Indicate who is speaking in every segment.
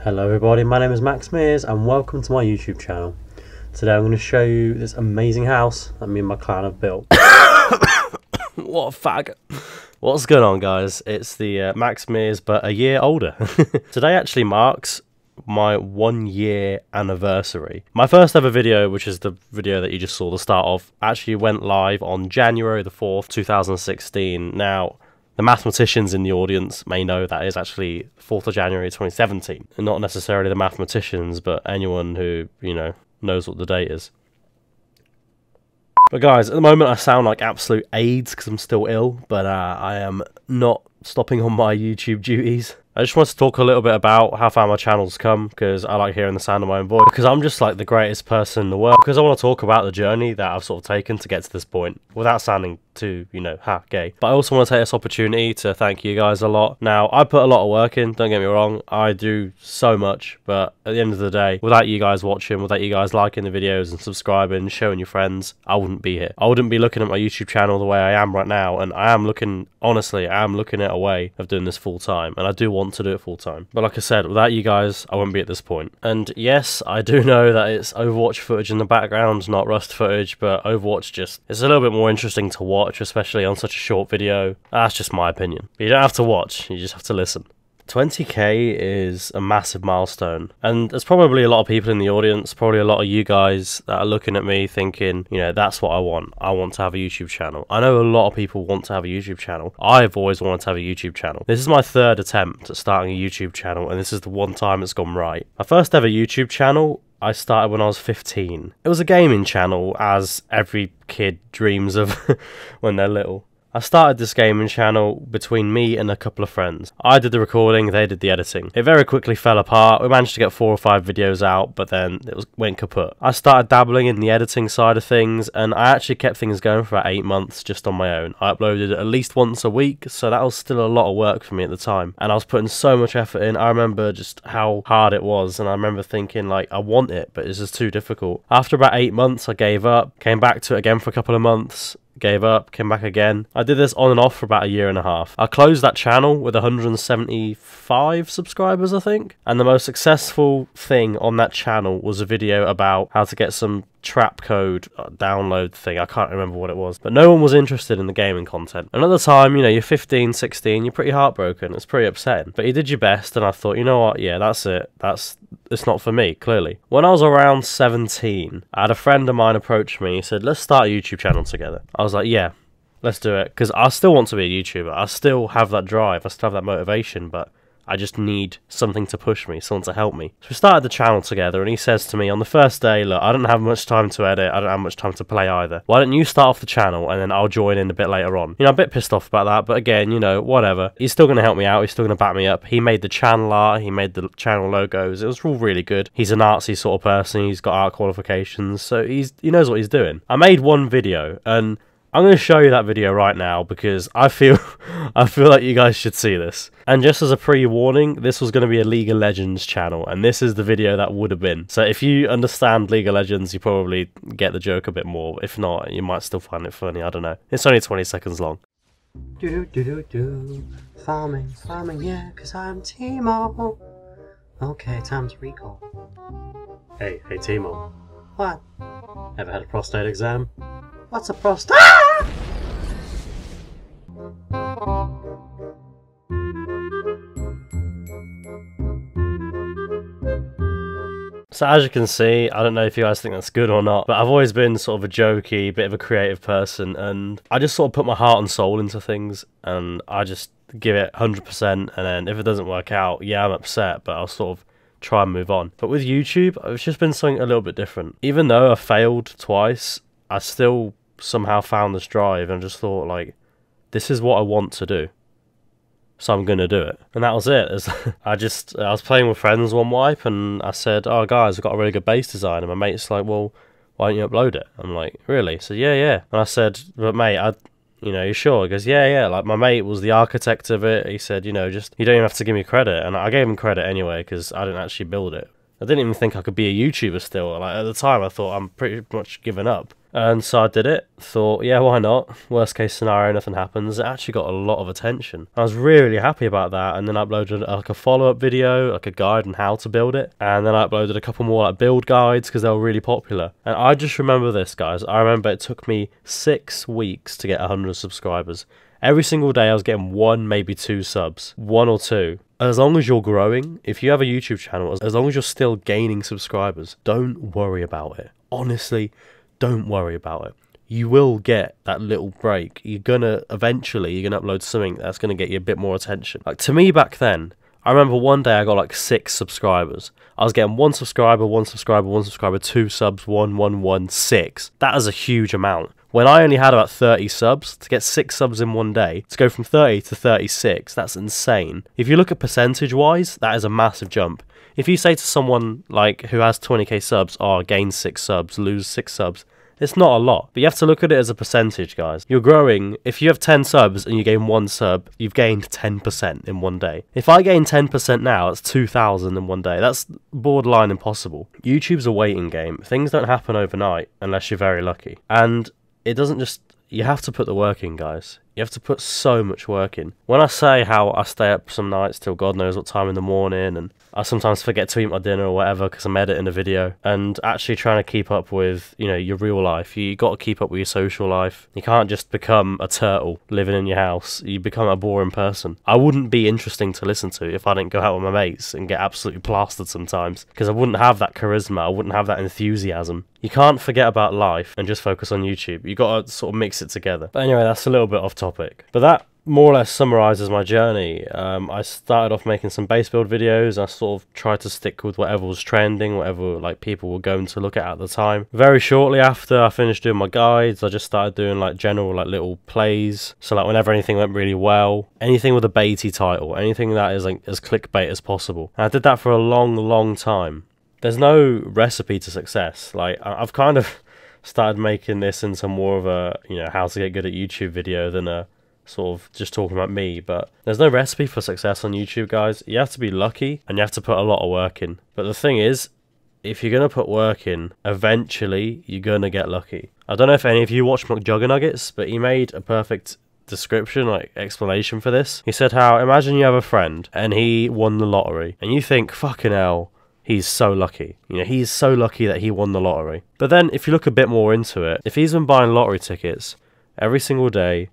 Speaker 1: Hello everybody, my name is Mears and welcome to my YouTube channel. Today I'm going to show you this amazing house that me and my clan have built.
Speaker 2: What a fag. What's going on, guys? It's the Mears, but a year older. Today actually marks my 1 year anniversary. My first ever video, which is the video that you just saw the start of, actually went live on January the 4th, 2016. Now, the mathematicians in the audience may know that is actually 4th of January 2017. And not necessarily the mathematicians, but anyone who, you know, knows what the date is. But guys, at the moment I sound like absolute AIDS because I'm still ill, but I am not stopping on my YouTube duties. I just wanted to talk a little bit about how far my channel's come, because I like hearing the sound of my own voice, because I'm just like the greatest person in the world, because I want to talk about the journey that I've sort of taken to get to this point, without sounding too, you know, gay. But I also want to take this opportunity to thank you guys a lot. Now, I put a lot of work in, don't get me wrong, I do so much, but at the end of the day, without you guys watching, without you guys liking the videos and subscribing, showing your friends, I wouldn't be here. I wouldn't be looking at my YouTube channel the way I am right now, and I am looking, honestly, I am looking at a way of doing this full time, and I do want to do it full time. But like I said, without you guys, I wouldn't be at this point. And yes, I do know that it's Overwatch footage in the background, not Rust footage, but Overwatch just, it's a little bit more interesting to watch, especially on such a short video. That's just my opinion. But you don't have to watch, you just have to listen. 20k is a massive milestone, and there's probably a lot of people in the audience, probably a lot of you guys that are looking at me thinking, you know, that's what I want to have a YouTube channel. I know a lot of people want to have a YouTube channel. I've always wanted to have a YouTube channel. This is my third attempt at starting a YouTube channel, and this is the one time it's gone right. My first ever YouTube channel I started when I was 15. It was a gaming channel, as every kid dreams of when they're little. I started this gaming channel between me and a couple of friends. I did the recording, they did the editing. It very quickly fell apart. We managed to get 4 or 5 videos out, but then went kaput. I started dabbling in the editing side of things, and I actually kept things going for about 8 months just on my own. I uploaded at least once a week, so that was still a lot of work for me at the time. And I was putting so much effort in. I remember just how hard it was, and I remember thinking, like, I want it, but it's just too difficult. After about 8 months, I gave up, came back to it again for a couple of months, gave up, came back again. I did this on and off for about 1.5 years. I closed that channel with 175 subscribers, I think. And the most successful thing on that channel was a video about how to get some trap code download thing. I can't remember what it was, but no one was interested in the gaming content. And at the time, you know, you're 15, 16, you're pretty heartbroken. It's pretty upsetting, but you did your best, and I thought, you know what, yeah, that's it. It's not for me, clearly. When I was around 17, I had a friend of mine approach me. He said, let's start a YouTube channel together. I was like, yeah, let's do it, because I still want to be a YouTuber. I still have that drive, I still have that motivation, but I just need something to push me, someone to help me. So we started the channel together, and he says to me on the first day, look, I don't have much time to edit, I don't have much time to play either. Why don't you start off the channel, and then I'll join in a bit later on. You know, I'm a bit pissed off about that, but again, you know, whatever. He's still going to help me out, he's still going to back me up. He made the channel art, he made the channel logos, it was all really good. He's an artsy sort of person, he's got art qualifications, so he knows what he's doing. I made one video, and I'm going to show you that video right now because I feel like you guys should see this. And just as a pre-warning, this was going to be a League of Legends channel, and this is the video that would have been. So if you understand League of Legends, you probably get the joke a bit more. If not, you might still find it funny, I don't know. It's only 20 seconds long.
Speaker 1: Farming, yeah, cause I'm Timo. Okay, time to recall. Hey Timo. What? Ever had a prostate exam? What's a prostate?
Speaker 2: So as you can see, I don't know if you guys think that's good or not, but I've always been sort of a jokey, bit of a creative person, and I just sort of put my heart and soul into things, and I just give it 100%, and then if it doesn't work out, yeah, I'm upset, but I'll sort of try and move on. But with YouTube, it's just been something a little bit different. Even though I failed twice, I still somehow found this drive and just thought, like, this is what I want to do, so I'm gonna do it. And that was it. I was playing with friends one wipe, and I said, oh guys, I've got a really good bass design, and my mate's like, well, why don't you upload it? I'm like, really? So yeah. And I said, but mate, you know, you sure? He goes, yeah, like my mate was the architect of it. He said, you know, just, you don't even have to give me credit. And I gave him credit anyway, because I didn't actually build it. I didn't even think I could be a YouTuber still. Like, at the time I thought I'm pretty much given up. And so I did it, thought, yeah, why not? Worst case scenario, nothing happens. It actually got a lot of attention. I was really happy about that, and then I uploaded like a follow-up video, like a guide on how to build it, and then I uploaded a couple more like build guides because they were really popular. And I just remember this, guys. I remember it took me 6 weeks to get 100 subscribers. Every single day I was getting 1, maybe 2 subs. 1 or 2. As long as you're growing, if you have a YouTube channel, as long as you're still gaining subscribers, don't worry about it. Honestly, don't worry about it. You will get that little break. Eventually, you're gonna upload something that's gonna get you a bit more attention. Like, to me back then, I remember one day I got like 6 subscribers. I was getting 1 subscriber, 1 subscriber, 1 subscriber, 2 subs, 1, 1, 1, 6. That is a huge amount. When I only had about 30 subs, to get 6 subs in one day, to go from 30 to 36, that's insane. If you look at percentage-wise, that is a massive jump. If you say to someone like who has 20k subs, oh, gain 6 subs, lose 6 subs, it's not a lot. But you have to look at it as a percentage, guys. You're growing. If you have 10 subs and you gain 1 sub, you've gained 10% in one day. If I gain 10% now, that's 2,000 in one day. That's borderline impossible. YouTube's a waiting game. Things don't happen overnight unless you're very lucky. And it doesn't just... You have to put the work in, guys. You have to put so much work in. When I say how I stay up some nights till God knows what time in the morning, and I sometimes forget to eat my dinner or whatever because I'm editing a video, and actually trying to keep up with, you know, your real life. You got to keep up with your social life. You can't just become a turtle living in your house. You become a boring person. I wouldn't be interesting to listen to if I didn't go out with my mates and get absolutely plastered sometimes, because I wouldn't have that charisma. I wouldn't have that enthusiasm. You can't forget about life and just focus on YouTube. You got to sort of mix it together. But anyway, that's a little bit off topic. But that more or less summarizes my journey. I started off making some base build videos. I sort of tried to stick with whatever was trending, whatever like people were going to look at the time. Very shortly after I finished doing my guides, I just started doing like general like little plays. So like whenever anything went really well, anything with a baity title, anything that is like as clickbait as possible. And I did that for a long time. There's no recipe to success. Like, I've kind of started making this into more of a, you know, how to get good at YouTube video than a sort of just talking about me. But there's no recipe for success on YouTube, guys. You have to be lucky and you have to put a lot of work in. But the thing is, if you're going to put work in, eventually you're going to get lucky. I don't know if any of you watch McJuggernuggets, but he made a perfect description, like explanation for this. He said how, imagine you have a friend and he won the lottery and you think, fucking hell, he's so lucky. You know, he's so lucky that he won the lottery. But then if you look a bit more into it, if he's been buying lottery tickets every single day,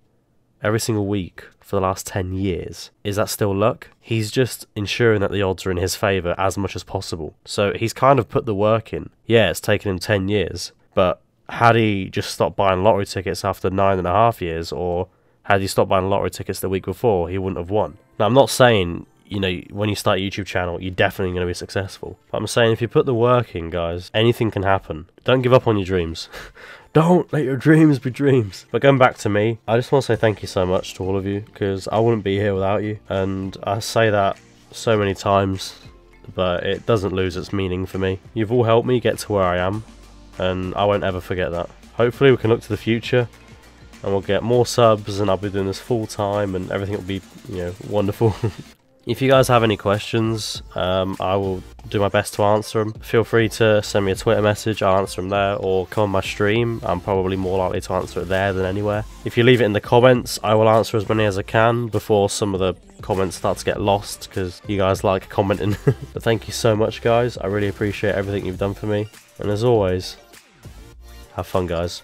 Speaker 2: every single week for the last 10 years, is that still luck? He's just ensuring that the odds are in his favour as much as possible. So he's kind of put the work in. Yeah, it's taken him 10 years, but had he just stopped buying lottery tickets after 9.5 years, or had he stopped buying lottery tickets the week before, he wouldn't have won. Now, I'm not saying, you know, when you start a YouTube channel, you're definitely going to be successful. But I'm saying if you put the work in, guys, anything can happen. Don't give up on your dreams. Don't let your dreams be dreams. But going back to me, I just want to say thank you so much to all of you, because I wouldn't be here without you. And I say that so many times, but it doesn't lose its meaning for me. You've all helped me get to where I am, and I won't ever forget that. Hopefully we can look to the future, and we'll get more subs, and I'll be doing this full time, and everything will be, you know, wonderful. If you guys have any questions, I will do my best to answer them. Feel free to send me a Twitter message, I'll answer them there, or come on my stream. I'm probably more likely to answer it there than anywhere. If you leave it in the comments, I will answer as many as I can before some of the comments start to get lost, because you guys like commenting. But thank you so much, guys. I really appreciate everything you've done for me. And as always, have fun, guys.